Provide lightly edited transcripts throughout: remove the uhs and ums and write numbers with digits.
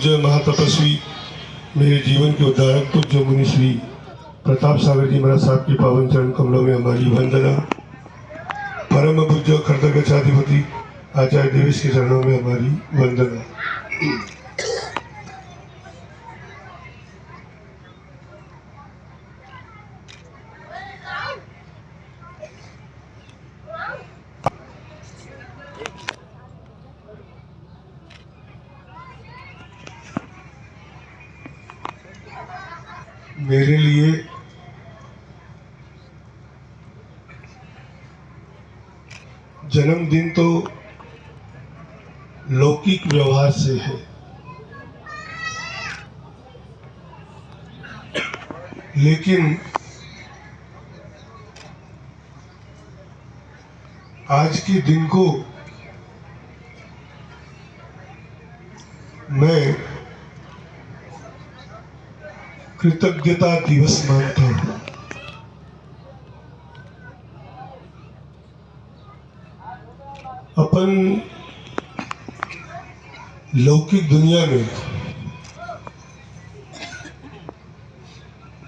जय महातपस्वी मेरे जीवन के उद्धारक पूज्य मुनि श्री प्रताप सागर जी महाराज साहब की पावन चरण कमलों में हमारी वंदना। परम पूज्य खर्दगछाधिपति आचार्य देवेश के चरणों में हमारी वंदना। मेरे लिए जन्मदिन तो लौकिक व्यवहार से है, लेकिन आज के दिन को मैं कृतज्ञता दिवस मानता हूं। अपन लौकिक दुनिया में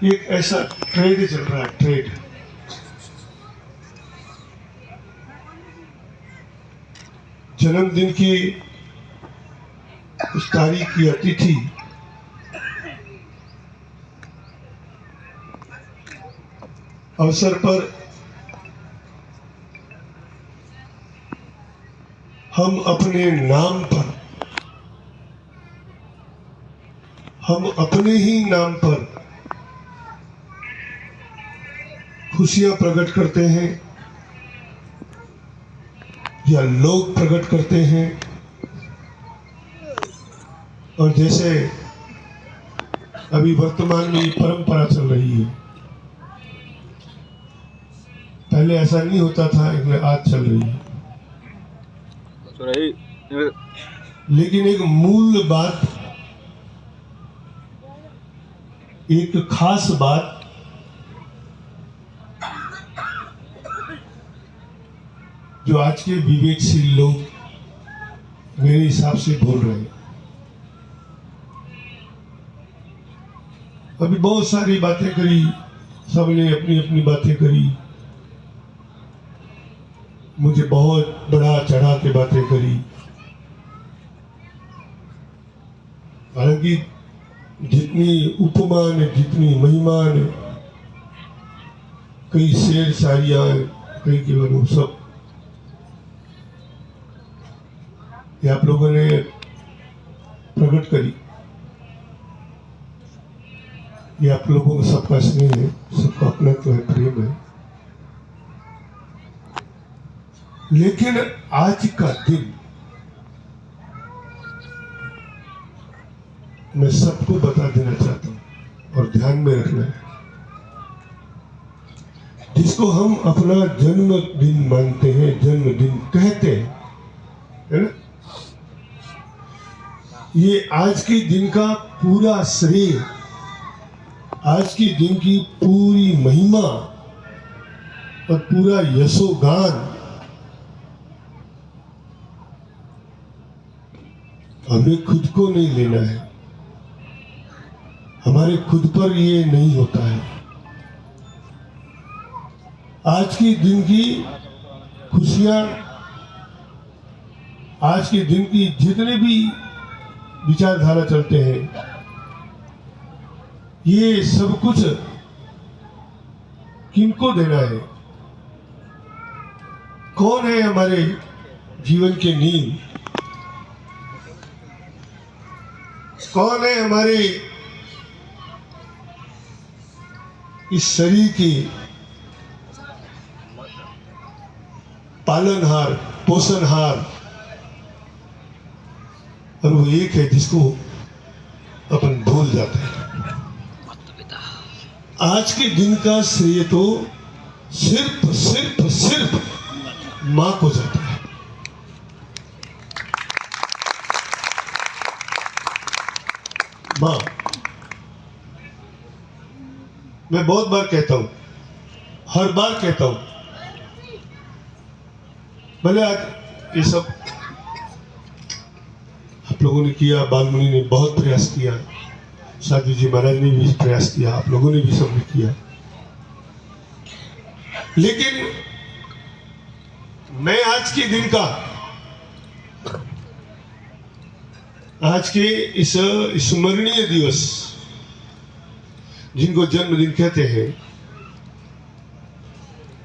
एक ऐसा ट्रेड चल रहा है, ट्रेड। जन्मदिन की उस तारीख की अतिथि अवसर पर हम अपने नाम पर, हम अपने ही नाम पर खुशियां प्रकट करते हैं या लोग प्रकट करते हैं। और जैसे अभी वर्तमान में ये परंपरा चल रही है, पहले ऐसा नहीं होता था, इसलिए आज चल रही है। लेकिन एक मूल बात, एक खास बात जो आज के विवेकशील लोग मेरे हिसाब से बोल रहे हैं। अभी बहुत सारी बातें करी, सबने अपनी अपनी बातें करी, मुझे बहुत बड़ा चढ़ा के बातें करी। हालांकि जितनी उपमान, जितनी महिमान, कई शेर शायरियां, कई केवल सब ये आप लोगों ने प्रकट करी। ये आप लोगों का सबका स्नेह है, सबका अपनत्व है, प्रेम है। लेकिन आज का दिन मैं सबको बता देना चाहता हूं और ध्यान में रखना है, जिसको हम अपना जन्मदिन मानते हैं, जन्मदिन कहते हैं, है ना? ये आज के दिन का पूरा श्रेय, आज के दिन की पूरी महिमा और पूरा यशोगान हमें खुद को नहीं लेना है। हमारे खुद पर ये नहीं होता है। आज के दिन की खुशियां, आज के दिन की जितने भी विचारधारा चलते हैं, ये सब कुछ किनको देना है? कौन है हमारे जीवन के नींव? कौन है हमारे इस शरीर की पालनहार, पोषणहार? और वो एक है जिसको अपन भूल जाते हैं। आज के दिन का श्रेय तो सिर्फ सिर्फ सिर्फ मां को जाता है। मां, मैं बहुत बार कहता हूं, हर बार कहता हूं, भले आज ये सब आप लोगों लोगों ने किया, बालमुनि ने बहुत प्रयास किया, साधु जी महाराज ने भी प्रयास किया, आप लोगों ने भी सबने किया। लेकिन मैं आज के दिन का, आज के इस स्मरणीय दिवस जिनको जन्मदिन कहते हैं,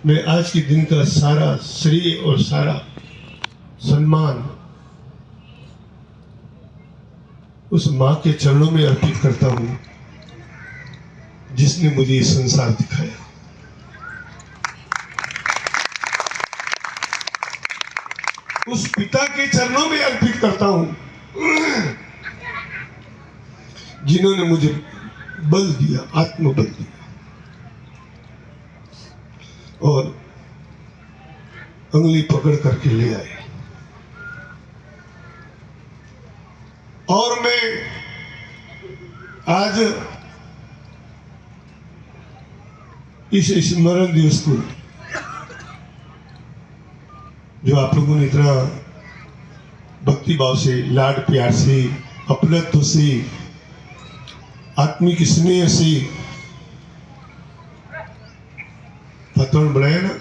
मैं आज के दिन का सारा श्रेय और सारा सम्मान उस मां के चरणों में अर्पित करता हूं जिसने मुझे ये संसार दिखाया। उस पिता के चरणों में अर्पित करता हूं जिन्होंने मुझे बल दिया, आत्मबल दिया और उंगली पकड़ करके ले आए। और मैं आज इस स्मरण दिवस को, जो आप लोगों ने इतना भक्ति भाव से, लाड प्यार से, अपनत्व से, आत्मिक स्नेह से वातावरण बनाया ना,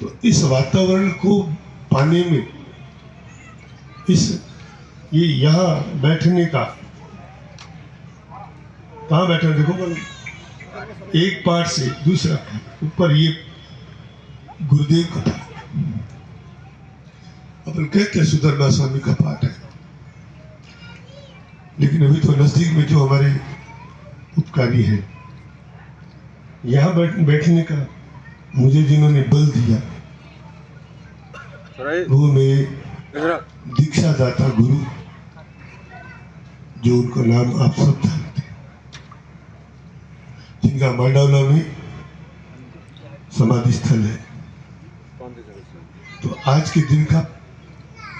तो इस वातावरण को पाने में, ये यहाँ बैठने का, कहाँ बैठे देखो बल, एक पार्ट से दूसरा ऊपर, ये गुरुदेव का पाठ, अपन कहते हैं सुधर्मा स्वामी का पाठ है, लेकिन अभी तो नजदीक में जो हमारे उपकारी है, यहाँ बैठने का मुझे जिन्होंने बल दिया, वो मेरे दीक्षा दाता गुरु, जो उनका नाम आप सब जानते हैं, जिनका मांडवला में समाधि स्थल है। तो आज के दिन का,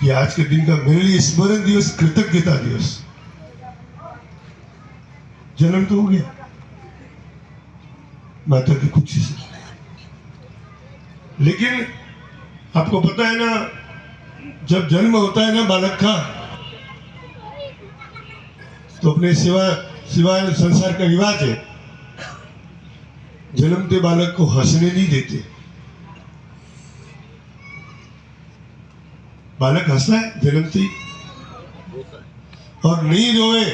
ये आज के दिन का मेरे लिए स्मरण दिवस, कृतज्ञता दिवस। जन्म तो हो गया माता की कुछ से, लेकिन आपको पता है ना, जब जन्म होता है ना बालक का, तो अपने सिवाय संसार का रिवाज है, जन्मते बालक को हंसने नहीं देते। बालक हंसता है जन्मते ही, और नहीं रोए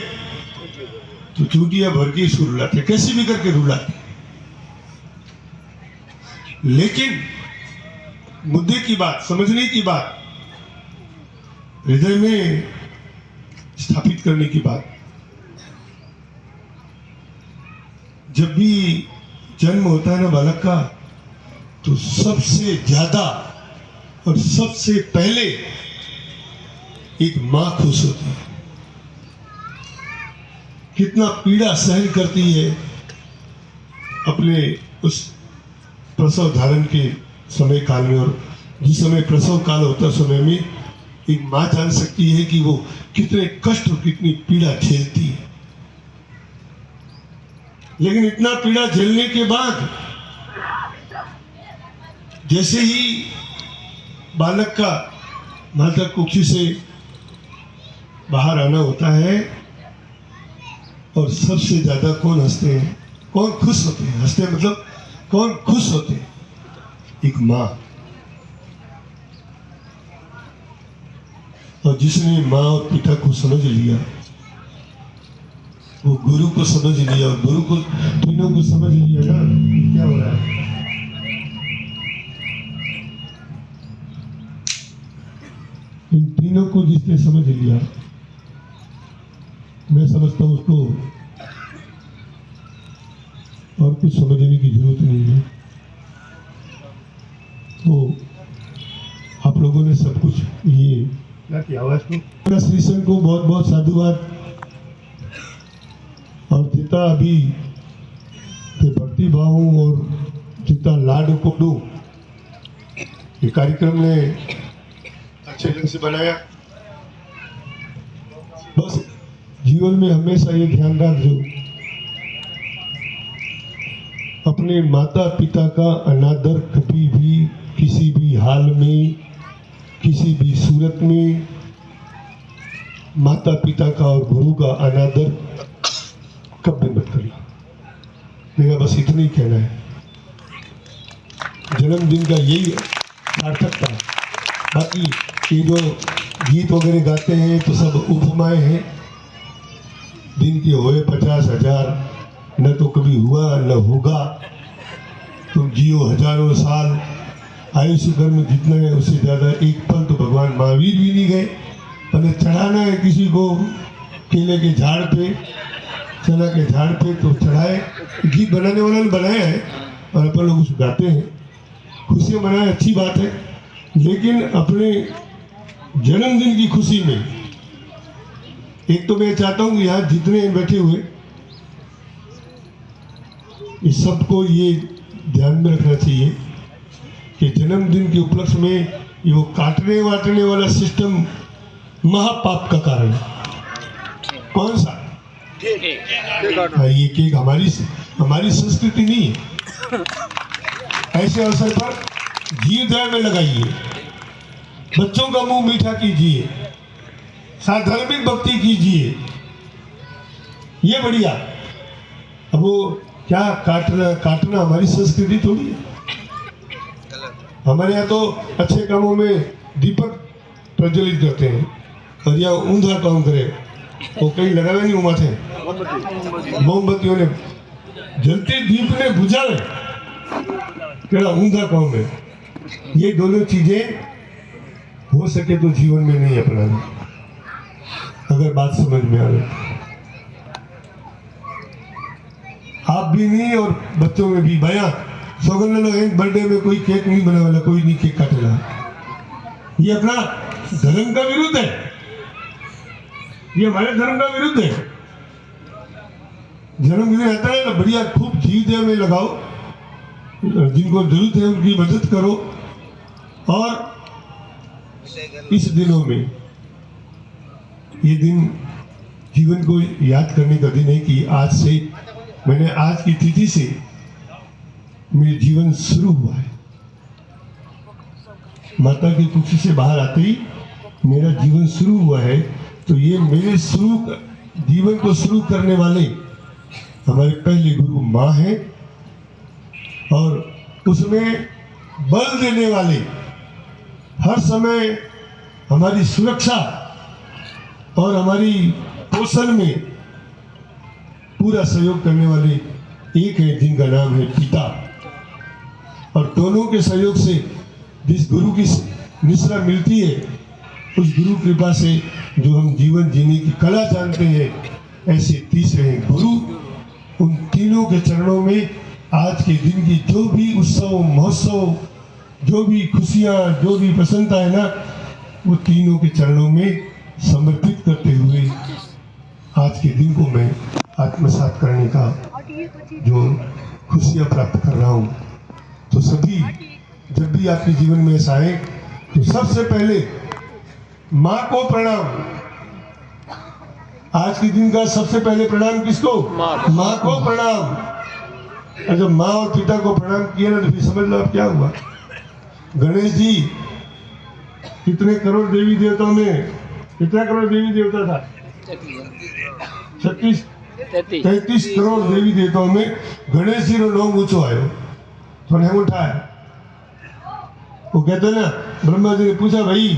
तो चूटियां भर के इसको रुलाते, कैसे भी करके रुलाते। लेकिन मुद्दे की बात, समझने की बात, हृदय में स्थापित करने की बात, जब भी जन्म होता है ना बालक का, तो सबसे ज्यादा और सबसे पहले एक मां खुश होती है। कितना पीड़ा सहन करती है अपने उस प्रसव धारण के समय काल में, और जिस समय प्रसव काल होता समय में एक मां जान सकती है कि वो कितने कष्ट और कितनी पीड़ा झेलती है। लेकिन इतना पीड़ा झेलने के बाद जैसे ही बालक का माता कुक्षी से बाहर आना होता है, और सबसे ज्यादा कौन हंसते हैं, कौन खुश होते हैं, हंसते हैं मतलब कौन खुश होते हैं, एक मां। और जिसने मां और पिता को समझ लिया, वो गुरु को समझ लिया, और गुरु को, तीनों को समझ लिया ना, क्या हो रहा है। इन तीनों को जिसने समझ लिया, मैं समझता हूं उसको और कुछ समझने की जरूरत नहीं है। तो आप लोगों ने सब कुछ, ये क्या की आवाज को, श्री संघ को बहुत बहुत साधुवाद। और जितना अभी भक्ति भाव और जितना लाड को दो, ये कार्यक्रम ने अच्छे ढंग से बनाया। बस जीवन में हमेशा ये ध्यान रखो, अपने माता पिता का अनादर कभी भी, किसी भी हाल में, किसी भी सूरत में माता पिता का और गुरु का अनादर कभी मत करिए। मेरा बस इतना ही कहना है। जन्मदिन का यही सार्थक था। बाकी ये जो गीत वगैरह गाते हैं तो सब उपमाएं हैं। दिन के होए 50,000, न तो कभी हुआ न होगा। तुम जियो हजारों साल, आयुष्य कर्म जितना है उससे ज़्यादा एक पल तो भगवान महावीर भी नहीं गए। पर चढ़ाना है किसी को केले के झाड़ पे, चना के झाड़ पे तो चढ़ाए। गीत बनाने वाला ने बनाया है और अपन लोग उसे गाते हैं, खुशियाँ मनाए, अच्छी बात है। लेकिन अपने जन्मदिन की खुशी में एक तो मैं चाहता हूँ कि यहाँ जितने बैठे हुए इस सबको ये ध्यान में रखना चाहिए कि जन्मदिन के उपलक्ष्य में ये वो काटने वाटने वाला सिस्टम महापाप का कारण है। कौन सा? ये केक हमारी संस्कृति नहीं है। ऐसे अवसर पर जीव दया में लगाइए, बच्चों का मुंह मीठा कीजिए, साधार्मिक भक्ति कीजिए, ये बढ़िया। अब वो क्या काटना हमारी संस्कृति थोड़ी है। हमारे यहाँ तो अच्छे कामों में दीपक प्रज्वलित करते हैं और या ऊंधा काम करे वो कहीं लगावे नहीं उमाथे मोमबत्तियों ने जलते दीप ने बुझावे केड़ा ऊंधा काम है। ये दोनों चीजें हो सके तो जीवन में नहीं अपनानी, अगर बात समझ में आवे। आप भी नहीं और बच्चों में भी। भैया सौगंध लो, एक बर्थडे में कोई केक नहीं बना वाला, कोई नहीं केक काटेगा। ये अपना धर्म का विरुद्ध है, ये हमारे धर्म का विरुद्ध है। जन्मदिन आता है ना, बढ़िया खूब जीव दया में लगाओ, जिनको जरूरत है उनकी मदद करो। और इस दिनों में ये दिन जीवन को याद करने का दिन है कि आज से मैंने आज की तिथि से मेरा जीवन शुरू हुआ है। माता की कुक्षी से बाहर आते ही मेरा जीवन शुरू हुआ है। तो ये मेरे जीवन को शुरू करने वाले हमारे पहले गुरु माँ हैं और उसमें बल देने वाले, हर समय हमारी सुरक्षा और हमारी पोषण में पूरा सहयोग करने वाले एक है जिनका नाम है पिता। और दोनों के सहयोग से जिस गुरु की निश्रा मिलती है, उस गुरु कृपा से जो हम जीवन जीने की कला जानते हैं, ऐसे तीसरे हैं गुरु। उन तीनों के चरणों में आज के दिन की जो भी उत्सव महोत्सव, जो भी खुशियाँ, जो भी प्रसन्नता है ना, वो तीनों के चरणों में समर्पित करते हुए आज के दिन को मैं आत्मसात करने का जो खुशियाँ प्राप्त कर रहा हूँ। तो सभी जब भी आपके जीवन में ऐसा आए तो सबसे पहले माँ को प्रणाम। आज के दिन का सबसे पहले प्रणाम किसको? माँ को प्रणाम। और जब माँ और पिता को प्रणाम किया ना तो फिर समझ लो अब क्या हुआ। गणेश जी कितने करोड़ देवी देवताओं में, कितना करोड़ देवी देवता था? 33 करोड़ देवी देवताओं में गणेश जी नो नाम ऊंचो आयो तो नहीं उठाया। वो कहते ना, ब्रह्मा जी ने पूछा भाई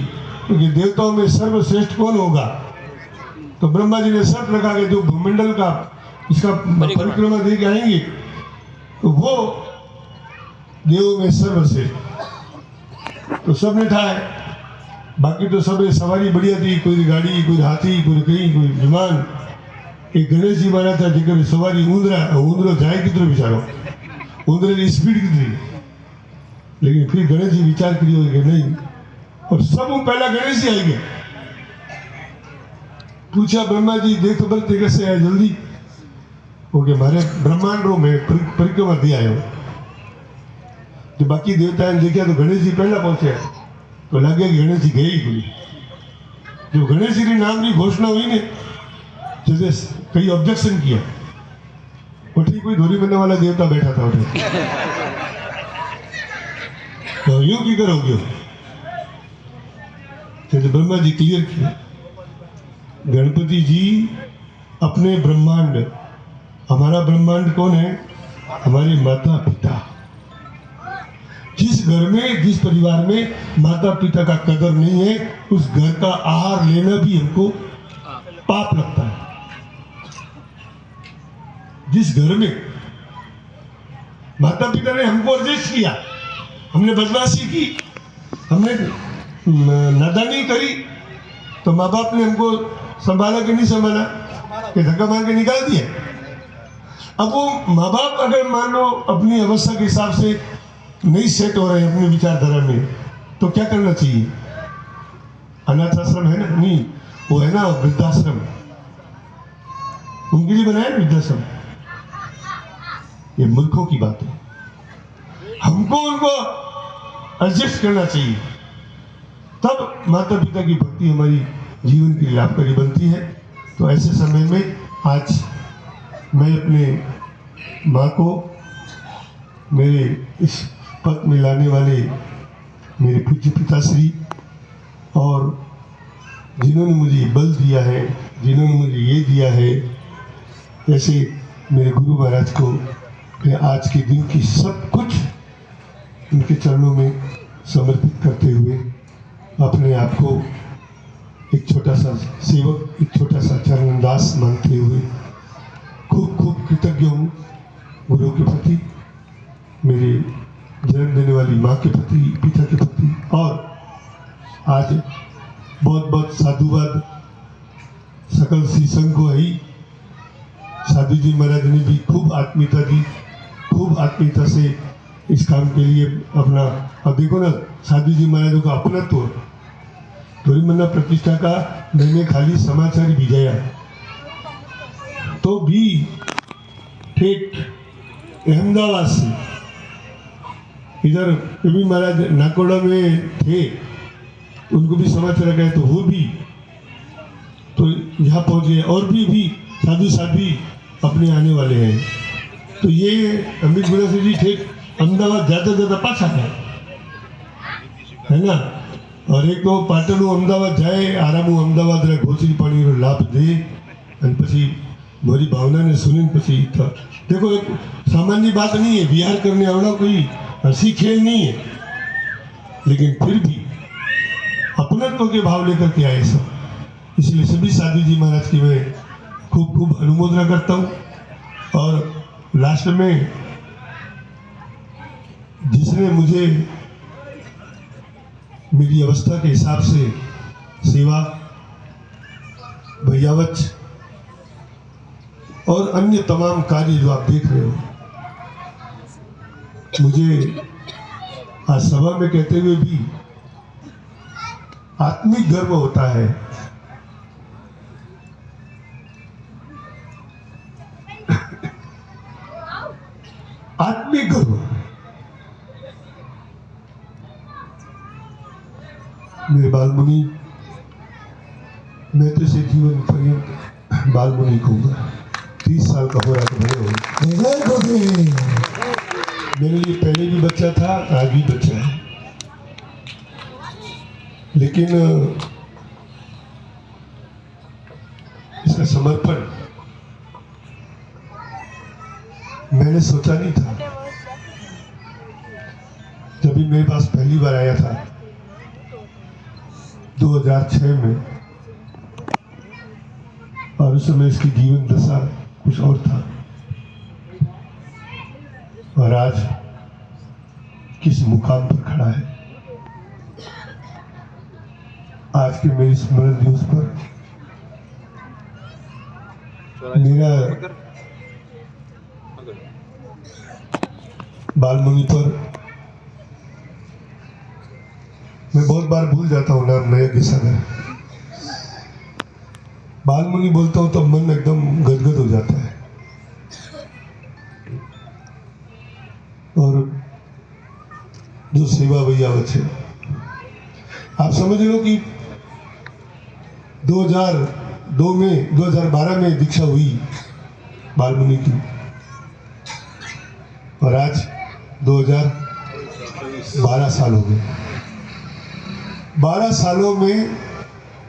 कि देवताओं में सर्वश्रेष्ठ कौन होगा? तो ब्रह्मा जी ने शर्त रखा कि जो भूमंडल का इसका परिक्रमा दे के आएंगे तो वो देवों में सर्वश्रेष्ठ। तो सबने ठाए, बाकी तो सब सवारी बढ़िया थी, कोई गाड़ी, कोई हाथी, कोई कहीं, कोई विमान। एक गणेश जी मारा था जेकर सवारी ऊंदरो जाए कितरो बिचारो, ऊंदरे की स्पीड कितनी। लेकिन फिर गणेश जी विचार करियो कि नहीं, और सब पहला गणेश जी आई गए। पूछा ब्रह्मा जी देख बल ते कैसे आया जल्दी? वो के मारे ब्रह्मांड रो में परिक्रमा दिया आयो। तो बाकी देवता ने देखा तो गणेश जी पहला पहुंचे, तो लगे कि गणेश जी गए ही कोई। जो गणेश जी के नाम की घोषणा हुई ने, जैसे कई ऑब्जेक्शन किया, उठी कोई धोरी बनने वाला देवता बैठा था उठे तो यूं की करोगे? जैसे ब्रह्मा जी क्लियर किया गणपति जी अपने ब्रह्मांड, हमारा ब्रह्मांड कौन है? हमारे माता पिता। जिस घर में, जिस परिवार में माता पिता का कदर नहीं है, उस घर का आहार लेना भी हमको पाप लगता है। जिस घर में माता पिता ने हमको एडजस्ट किया, हमने बदमाशी की, हमने नादानी करी, तो माँ बाप ने हमको संभाला कि नहीं संभाला? कि धक्का मार के निकाल दिया। अब वो माँ बाप अगर मान लो अपनी अवस्था के हिसाब से नहीं सेट हो रहे हैं अपनी विचारधारा में, तो क्या करना चाहिए? अनाथ आश्रम है ना, नहीं वो है ना वृद्धाश्रम, उनके लिए बनाया वृद्धाश्रम। ये मूर्खों की बात है। हमको उनको एडजस्ट करना चाहिए, तब माता पिता की भक्ति हमारी जीवन की लाभकारी बनती है। तो ऐसे समय में आज मैं अपने माँ को मेरे इस पद में लाने वाले मेरे पूज्य पिताश्री और जिन्होंने मुझे बल दिया है, जिन्होंने मुझे ये दिया है, जैसे मेरे गुरु महाराज को मैं आज के दिन की सब कुछ उनके चरणों में समर्पित करते हुए अपने आप को एक छोटा सा सेवक, एक छोटा सा चरणदास मानते हुए खूब खूब कृतज्ञ हूँ गुरु के प्रति, मेरे जन्म देने वाली माँ के प्रति, पिता के प्रति। और आज बहुत बहुत साधुवाद सकल सी संघ को ही। साधु जी महाराज ने भी खूब आत्मीयता दी, खूब आत्मीयता से इस काम के लिए अपना, अब देखो ना साधु जी महाराजों का अपना तो थोड़ी मन्ना प्रतिष्ठा का मैंने खाली समाचार भिजाया, तो भी ठेठ अहमदाबाद से इधर भी महाराज नाकोड़ा में थे, उनको भी समाचार गए, तो वो भी तो यहाँ पहुँचे। और भी साधु साध्वी अपने आने वाले हैं। तो ये अमित गुणा से जी ठेठ अहमदाबाद ज़्यादा पाछा है ना। और एक तो पाटणु अहमदाबाद जाए, आरामू अहमदाबाद रे घोसरी पानी रो लाभ दे और પછી મારી ભાવનાને સુનીને પછી देखो एक सामान्य बात नहीं है, विहार करने वाला कोई हंसी खेल नहीं है, लेकिन फिर भी अपनत्व के भाव लेकर के आए सब। इसलिए सभी साधु जी महाराज की मैं खूब खूब अनुमोदना करता हूँ। और लास्ट में जिसने मुझे मेरी अवस्था के हिसाब से सेवा, भैयावच और अन्य तमाम कार्य जो आप देख रहे हो, मुझे आज सभा में कहते हुए भी आत्मिक गर्व होता है। आत्मिक गर्व। मेरे बालमुनि, मैं तो इसे जीवन पर्यंत बालमुनि कहूँगा। 30 साल का हो रहा तो भले हो। मेरे लिए पहले भी बच्चा था, आज भी बच्चा है, लेकिन इसका समर्पण मैंने सोचा नहीं था। जब भी मेरे पास पहली बार आया था 2006 में, और उस समय इसकी जीवन दशा कुछ और था, और आज किस मुकाम पर खड़ा है। आज के मेरे स्मरण दिवस पर मेरा बालमुनि पर, मैं बहुत बार भूल जाता हूँ नाम नया के सागर। बालमुनि बोलता हूँ तो मन एकदम गदगद हो जाता है। और जो सेवा भैयावत है, आप समझ लो कि 2012 में दीक्षा हुई बालमुनि की, और आज 2012 साल हो गए। 12 सालों में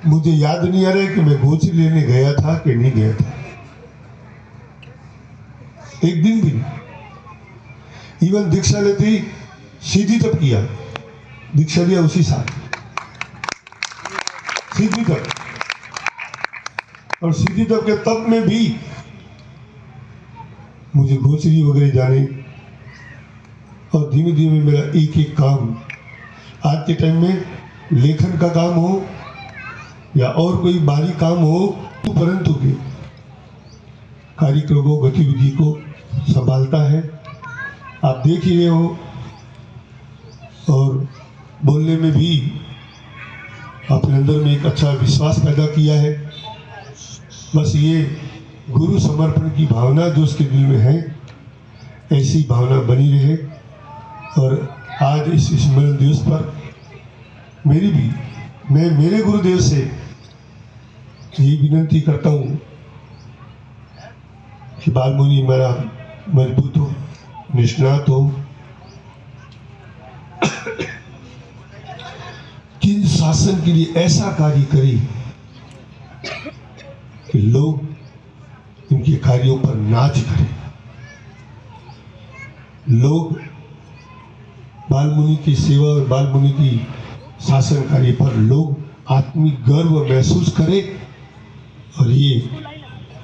मुझे याद नहीं आ रहा है कि मैं गोचरी लेने गया था कि नहीं गया था, एक दिन भी नहीं। इवन दीक्षा लेती सीधी तब किया, दीक्षा लिया उसी साल सीधी तब, और सीधी तब के तब में भी मुझे गोचरी वगैरह जाने, और धीमे धीमे मेरा एक एक काम, आज के टाइम में लेखन का काम हो या और कोई बाहरी काम हो, तो परंतु के कार्यक्रमों गतिविधि को संभालता है। आप देख ही रहे हो, और बोलने में भी अपने अंदर में एक अच्छा विश्वास पैदा किया है। बस ये गुरु समर्पण की भावना जो उसके दिल में है, ऐसी भावना बनी रहे। और आज इस स्मरण दिवस पर मैं मेरे गुरुदेव से ये विनती करता हूँ कि बालमुनि मेरा मजबूत हो, निष्णात हो, कि शासन के लिए ऐसा कार्य करे कि लोग इनके कार्यों पर नाच करें। लोग बालमुनि की सेवा और बालमुनि की शासन कार्य पर लोग आत्मिक गर्व महसूस करें, और ये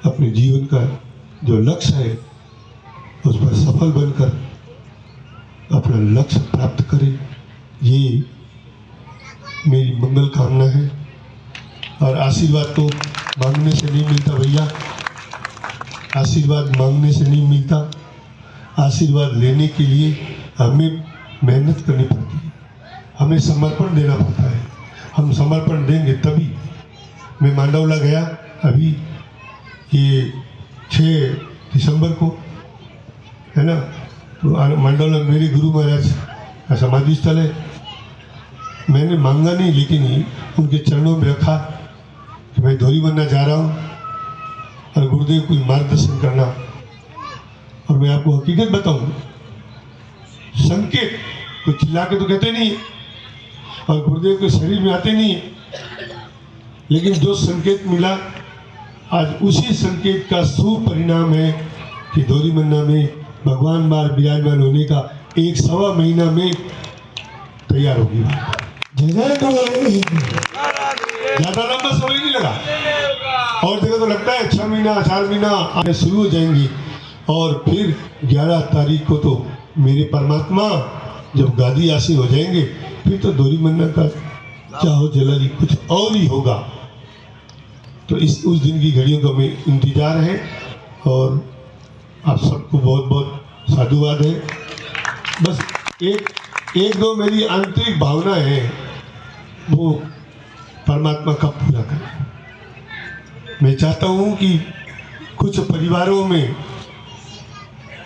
अपने जीवन का जो लक्ष्य है उस पर सफल बनकर अपना लक्ष्य प्राप्त करें। ये मेरी मंगल कामना है। और आशीर्वाद तो मांगने से नहीं मिलता भैया, आशीर्वाद मांगने से नहीं मिलता। आशीर्वाद लेने के लिए हमें मेहनत करनी पड़ती है, हमें समर्पण देना पड़ता है। हम समर्पण देंगे तभी। मैं मांडवला गया अभी, ये 6 दिसंबर को है ना, तो मांडवला मेरे गुरु महाराज का समाधि स्थल है। मैंने मांगा नहीं, लेकिन ही उनके चरणों में रखा कि मैं धोरी बनना जा रहा हूँ और गुरुदेव को मार्गदर्शन करना। और मैं आपको हकीकत बताऊँ, संकेत कोई चिल्ला के तो कहते नहीं है, और गुरुदेव के शरीर में आते नहीं है, लेकिन जो संकेत मिला आज उसी संकेत का सुपरिणाम है कि धोरी मन्ना में भगवान बार विराजमान होने का 1-1.25 महीना में तैयार होगी। ज्यादा लंबा समय नहीं लगा, और जगह तो लगता है 6 महीना 4 महीना आने शुरू हो जाएंगी। और फिर 11 तारीख को तो मेरे परमात्मा जब गादी आसीन हो जाएंगे, फिर तो धोरी मन्ना का चाहो जलाली कुछ और ही होगा। तो उस दिन की घड़ियों का हमें इंतजार है, और आप सबको बहुत बहुत साधुवाद है। बस एक दो मेरी आंतरिक भावना है, वो परमात्मा का पूरा करें। मैं चाहता हूँ कि कुछ परिवारों में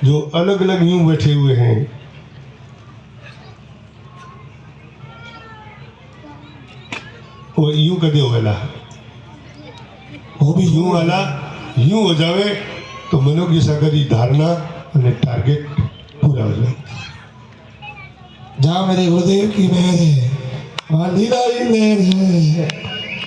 जो अलग अलग यूं बैठे हुए हैं, वो यूं कदे होएला, वो भी यूं वाला यूं हो जावे तो मनोज्ञ सागरी धारणा और टारगेट पूरा हो जाए। जहाँ मेरे गुरुदेव की मेहर है, वहाँ लीला ही मेहर है।